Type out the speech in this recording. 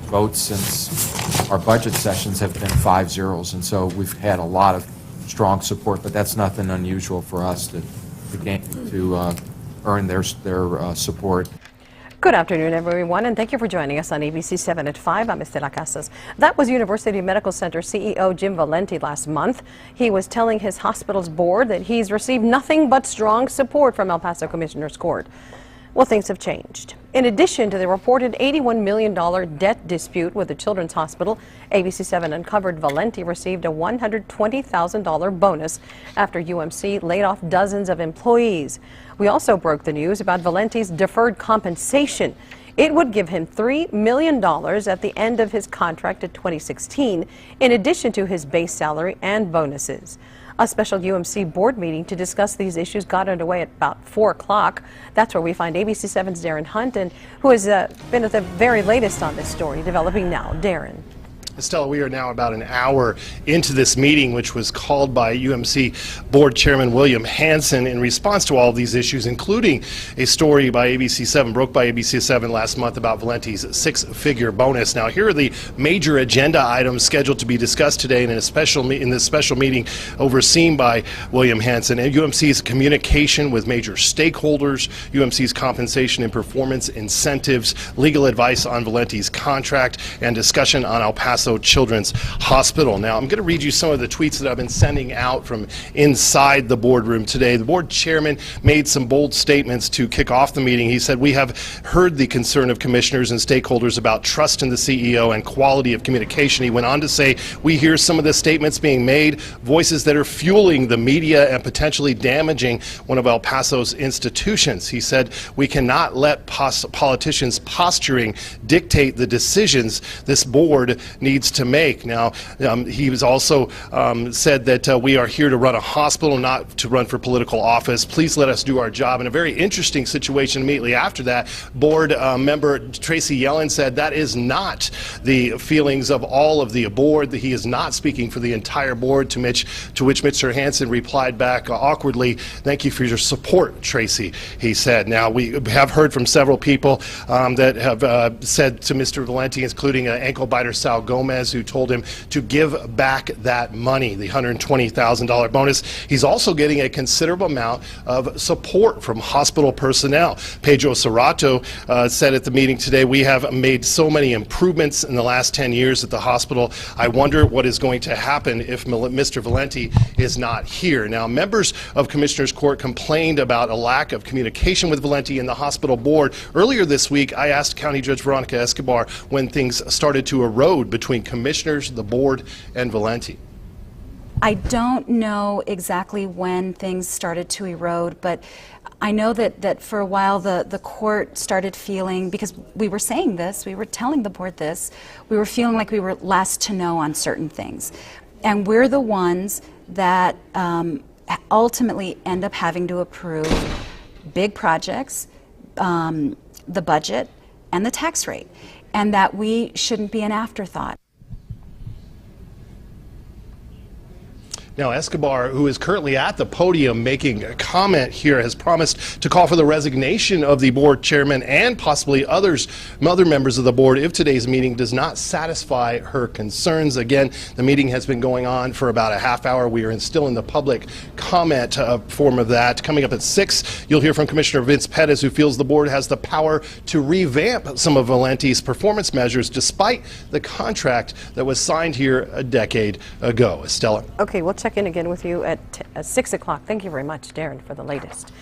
votes since our budget sessions have been 5-0s, and so we've had a lot of strong support, but that's nothing unusual for us to earn their support. Good afternoon, everyone, and thank you for joining us on ABC 7 at 5. I'm Estela Casas. That was University Medical Center CEO Jim Valenti last month. He was telling his hospital's board that he's received nothing but strong support from El Paso Commissioner's Court. Well, things have changed. In addition to the reported $81 million debt dispute with the Children's Hospital, ABC 7 uncovered Valenti received a $120,000 bonus after UMC laid off dozens of employees. We also broke the news about Valenti's deferred compensation. It would give him $3 million at the end of his contract in 2016, in addition to his base salary and bonuses. A special UMC board meeting to discuss these issues got underway at about 4 o'clock. That's where we find ABC 7's Darren Hunt, and who has been at the very latest on this story, developing now. Darren. Estella, we are now about an hour into this meeting, which was called by UMC Board Chairman William Hanson in response to all of these issues, including a story by ABC 7, broke by ABC 7 last month about Valenti's 6-figure bonus. Now, here are the major agenda items scheduled to be discussed today in this special meeting overseen by William Hanson. And UMC's communication with major stakeholders, UMC's compensation and performance incentives, legal advice on Valenti's contract, and discussion on El Paso Children's Hospital. Now, I'm going to read you some of the tweets that I've been sending out from inside the boardroom today. The board chairman made some bold statements to kick off the meeting. He said, "We have heard the concern of commissioners and stakeholders about trust in the CEO and quality of communication." He went on to say, "We hear some of the statements being made, voices that are fueling the media and potentially damaging one of El Paso's institutions." He said, "We cannot let politicians posturing dictate the decisions this board needs to make." Now, he was also said that we are here to run a hospital, not to run for political office. Please let us do our job. In a very interesting situation immediately after that, board member Tracy Yellen said that is not the feelings of all of the board, that he is not speaking for the entire board, to which Mr. Hanson replied back awkwardly, "Thank you for your support, Tracy," he said. Now, we have heard from several people that have said to Mr. Valenti, including ankle biter Sal Gomez, who told him to give back that money, the $120,000 bonus. He's also getting a considerable amount of support from hospital personnel. Pedro Serrato said at the meeting today, "We have made so many improvements in the last 10 years at the hospital. I wonder what is going to happen if Mr. Valenti is not here." Now, members of Commissioner's Court complained about a lack of communication with Valenti and the hospital board. Earlier this week, I asked County Judge Veronica Escobar when things started to erode between commissioners, the board, and Valenti. I don't know exactly when things started to erode, but I know that for a while the court started feeling, because we were saying this, we were telling the board this, we were feeling like we were last to know on certain things. And we're the ones that ultimately end up having to approve big projects, the budget, and the tax rate, and that we shouldn't be an afterthought. Now, Escobar, who is currently at the podium making a comment here, has promised to call for the resignation of the board chairman and possibly other members of the board if today's meeting does not satisfy her concerns. Again, the meeting has been going on for about a half hour. We are still in the public comment form of that. Coming up at 6, you'll hear from Commissioner Vince Pettis, who feels the board has the power to revamp some of Valenti's performance measures despite the contract that was signed here a decade ago. Estella. Okay, we'll check in again with you at 6 o'clock. Thank you very much, Darren, for the latest.